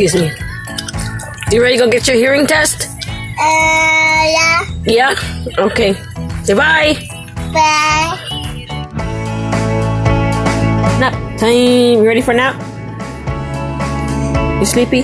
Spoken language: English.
Excuse me. You ready to go get your hearing test? Yeah. Yeah? Okay. Say bye. Bye. Nap time. You ready for nap? You sleepy?